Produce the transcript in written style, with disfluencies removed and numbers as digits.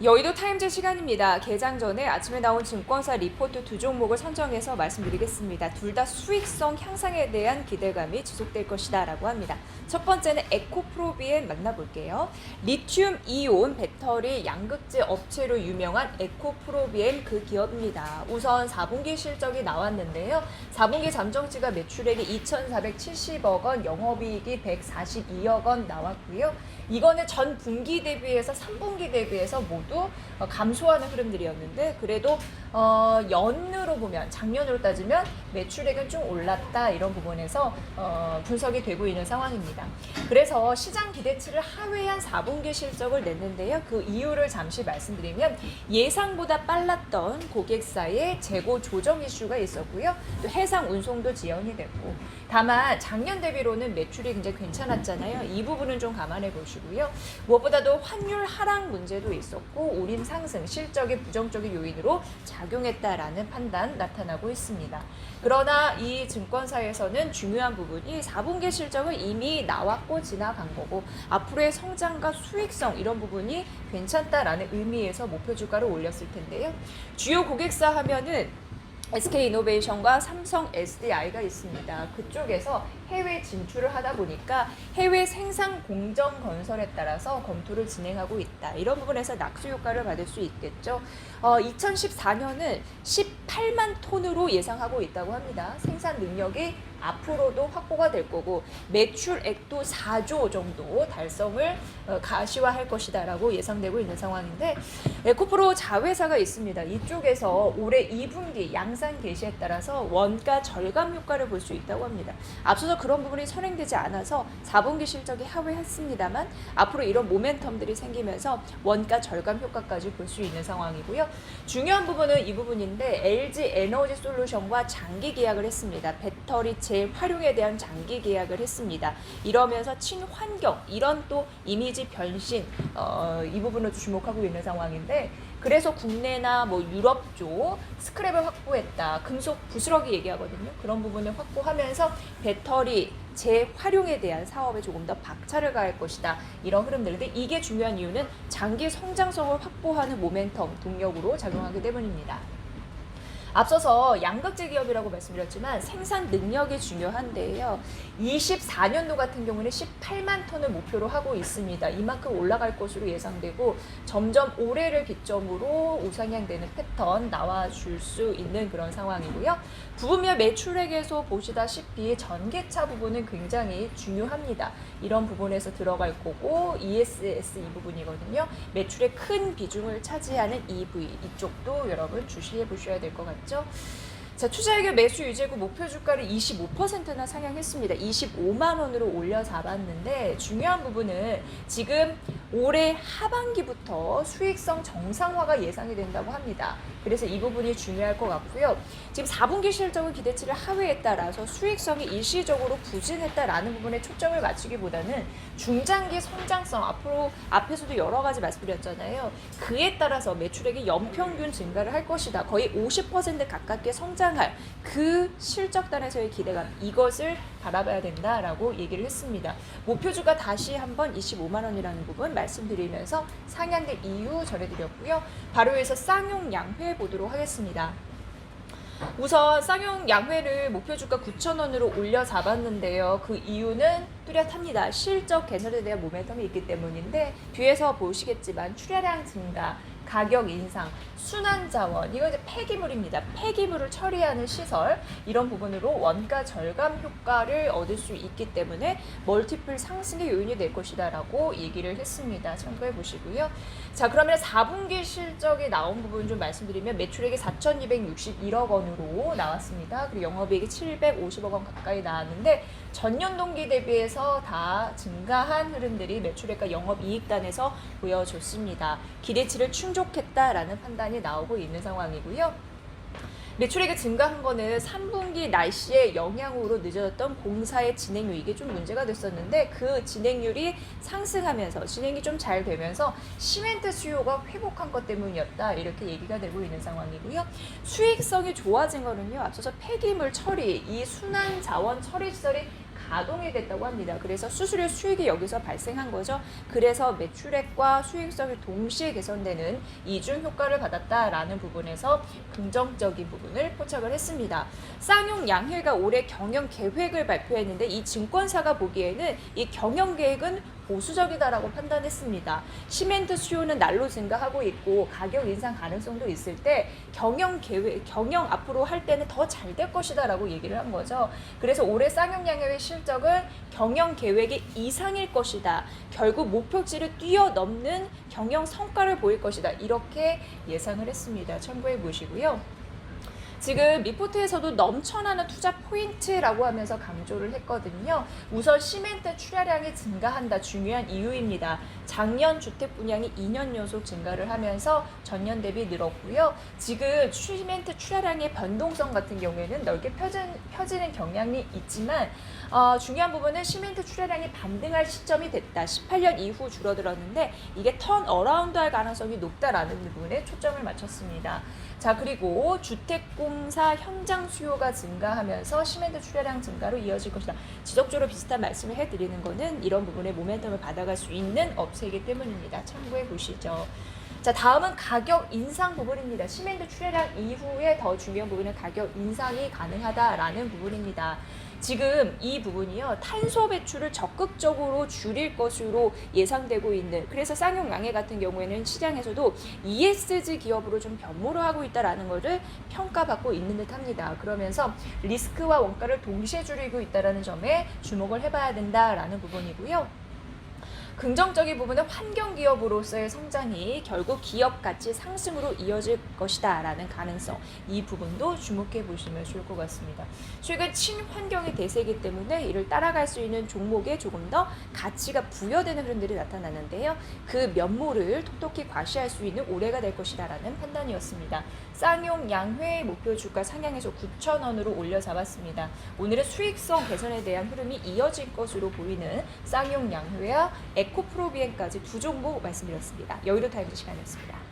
여의도 타임즈 시간입니다. 개장 전에 아침에 나온 증권사 리포트 두 종목을 선정해서 말씀드리겠습니다. 둘 다 수익성 향상에 대한 기대감이 지속될 것이다 라고 합니다. 첫 번째는 에코프로비엔 만나볼게요. 리튬 이온 배터리 양극재 업체로 유명한 에코프로비엔 그 기업입니다. 우선 4분기 실적이 나왔는데요. 4분기 잠정치가 매출액이 2,470억 원, 영업이익이 142억 원 나왔고요. 이거는 전 분기 대비해서 3분기 대비해서 모두 감소하는 흐름들이었는데 그래도 연으로 보면 작년으로 따지면 매출액은 좀 올랐다 이런 부분에서 분석이 되고 있는 상황입니다. 그래서 시장 기대치를 하회한 4분기 실적을 냈는데요. 그 이유를 잠시 말씀드리면 예상보다 빨랐던 고객사의 재고 조정 이슈가 있었고요. 또 해상 운송도 지연이 됐고 다만 작년 대비로는 매출이 굉장히 괜찮았잖아요. 이 부분은 좀 감안해 보시고요. 무엇보다도 환율 하락 문제도 있었고 우림 상승 실적의 부정적인 요인으로 작용했다라는 판단 나타나고 있습니다. 그러나 이 증권사에서는 중요한 부분이 4분기 실적은 이미 나왔고 지나간 거고 앞으로의 성장과 수익성 이런 부분이 괜찮다라는 의미에서 목표 주가를 올렸을 텐데요. 주요 고객사 하면은 SK이노베이션과 삼성 SDI가 있습니다. 그쪽에서 해외 진출을 하다 보니까 해외 생산 공정 건설에 따라서 검토를 진행하고 있다. 이런 부분에서 낙수 효과를 받을 수 있겠죠. 2014년은 18만 톤으로 예상하고 있다고 합니다. 생산 능력이 앞으로도 확보가 될 거고 매출액도 4조 정도 달성을 가시화할 것이다라고 예상되고 있는 상황인데 에코프로 자회사가 있습니다. 이쪽에서 올해 2분기 양산 개시에 따라서 원가 절감 효과를 볼 수 있다고 합니다. 앞서서 그런 부분이 선행되지 않아서 4분기 실적이 하회했습니다만 앞으로 이런 모멘텀들이 생기면서 원가 절감 효과까지 볼 수 있는 상황이고요. 중요한 부분은 이 부분인데 LG 에너지 솔루션과 장기 계약을 했습니다. 배터리 재활용에 대한 장기 계약을 했습니다. 이러면서 친환경 이런 또 이미지 변신 이 부분을 주목하고 있는 상황인데 그래서 국내나 뭐 유럽 쪽 스크랩을 확보했다. 금속 부스러기 얘기하거든요. 그런 부분을 확보하면서 배터리 재활용에 대한 사업에 조금 더 박차를 가할 것이다. 이런 흐름들. 근데 이게 중요한 이유는 장기 성장성을 확보하는 모멘텀 동력으로 작용하기 때문입니다. 앞서서 양극재 기업이라고 말씀드렸지만 생산 능력이 중요한데요. 24년도 같은 경우는 18만 톤을 목표로 하고 있습니다. 이만큼 올라갈 것으로 예상되고 점점 올해를 기점으로 우상향되는 패턴 나와줄 수 있는 그런 상황이고요. 부분별 매출액에서 보시다시피 전기차 부분은 굉장히 중요합니다. 이런 부분에서 들어갈 거고 ESS 이 부분이거든요. 매출의 큰 비중을 차지하는 EV 이쪽도 여러분 주시해 보셔야 될 것 같아요. 자, 투자의견 매수 유지고 목표 주가를 25%나 상향했습니다. 25만 원으로 올려 잡았는데 중요한 부분은 지금 올해 하반기부터 수익성 정상화가 예상이 된다고 합니다. 그래서 이 부분이 중요할 것 같고요. 지금 4분기 실적은 기대치를 하회에 따라서 수익성이 일시적으로 부진했다라는 부분에 초점을 맞추기보다는 중장기 성장성 앞으로 앞에서도 여러 가지 말씀드렸잖아요. 그에 따라서 매출액이 연평균 증가를 할 것이다. 거의 50% 가깝게 성장할 그 실적단에서의 기대감 이것을 바라봐야 된다라고 얘기를 했습니다. 목표주가 다시 한번 25만 원이라는 부분 말씀드리면서 상향된 이유 전해드렸고요. 바로 여기서 쌍용 양회 보도록 하겠습니다. 우선 쌍용 양회를 목표주가 9,000원으로 올려 잡았는데요. 그 이유는 뚜렷합니다. 실적 개선에 대한 모멘텀이 있기 때문인데 뒤에서 보시겠지만 출하량 증가, 가격 인상, 순환자원, 이거 이제 폐기물입니다. 폐기물을 처리하는 시설, 이런 부분으로 원가 절감 효과를 얻을 수 있기 때문에 멀티플 상승의 요인이 될 것이다라고 얘기를 했습니다. 참고해 보시고요. 자, 그러면 4분기 실적이 나온 부분 좀 말씀드리면 매출액이 4,261억 원으로 나왔습니다. 그리고 영업이익이 750억 원 가까이 나왔는데 전년 동기 대비해서 다 증가한 흐름들이 매출액과 영업이익단에서 보여줬습니다. 기대치를 충족했다라는 판단이 나오고 있는 상황이고요. 매출액이 증가한 거는 3분기 날씨의 영향으로 늦어졌던 공사의 진행률 이게 좀 문제가 됐었는데 그 진행률이 상승하면서 진행이 좀 잘 되면서 시멘트 수요가 회복한 것 때문이었다 이렇게 얘기가 되고 있는 상황이고요. 수익성이 좋아진 거는요. 앞서서 폐기물 처리, 이 순환 자원 처리 시설이 가동이 됐다고 합니다. 그래서 수수료 수익이 여기서 발생한 거죠. 그래서 매출액과 수익성이 동시에 개선되는 이중 효과를 받았다라는 부분에서 긍정적인 부분을 포착을 했습니다. 쌍용 양회가 올해 경영 계획을 발표했는데 이 증권사가 보기에는 이 경영 계획은 보수적이다라고 판단했습니다. 시멘트 수요는 날로 증가하고 있고 가격 인상 가능성도 있을 때 경영 앞으로 할 때는 더 잘 될 것이다라고 얘기를 한 거죠. 그래서 올해 쌍용양의 실적은 경영 계획의 이상일 것이다. 결국 목표치를 뛰어넘는 경영 성과를 보일 것이다. 이렇게 예상을 했습니다. 참고해 보시고요. 지금 리포트에서도 넘쳐나는 투자 포인트라고 하면서 강조를 했거든요. 우선 시멘트 출하량이 증가한다. 중요한 이유입니다. 작년 주택 분양이 2년 연속 증가를 하면서 전년 대비 늘었고요. 지금 시멘트 출하량의 변동성 같은 경우에는 넓게 펴지는 경향이 있지만 중요한 부분은 시멘트 출하량이 반등할 시점이 됐다. 18년 이후 줄어들었는데 이게 턴 어라운드 할 가능성이 높다라는 부분에 초점을 맞췄습니다. 자, 그리고 주택공사 현장 수요가 증가하면서 시멘트 출하량 증가로 이어질 것이다. 지속적으로 비슷한 말씀을 해드리는 것은 이런 부분에 모멘텀을 받아갈 수 있는 업체이기 때문입니다. 참고해 보시죠. 자, 다음은 가격 인상 부분입니다. 시멘트 출하량 이후에 더 중요한 부분은 가격 인상이 가능하다라는 부분입니다. 지금 이 부분이요, 탄소 배출을 적극적으로 줄일 것으로 예상되고 있는, 그래서 쌍용양해 같은 경우에는 시장에서도 ESG 기업으로 좀 변모를 하고 있다라는 것을 평가받고 있는 듯합니다. 그러면서 리스크와 원가를 동시에 줄이고 있다라는 점에 주목을 해봐야 된다라는 부분이고요. 긍정적인 부분은 환경기업으로서의 성장이 결국 기업 가치 상승으로 이어질 것이다 라는 가능성, 이 부분도 주목해 보시면 좋을 것 같습니다. 최근 친환경의 대세이기 때문에 이를 따라갈 수 있는 종목에 조금 더 가치가 부여되는 흐름들이 나타나는데요. 그 면모를 톡톡히 과시할 수 있는 올해가 될 것이다 라는 판단이었습니다. 쌍용 양회 목표 주가 상향해서 9,000원으로 올려 잡았습니다. 오늘은 수익성 개선에 대한 흐름이 이어질 것으로 보이는 쌍용 양회와 에코프로비엔까지 두 종목 말씀드렸습니다. 여의도 타임즈 시간이었습니다.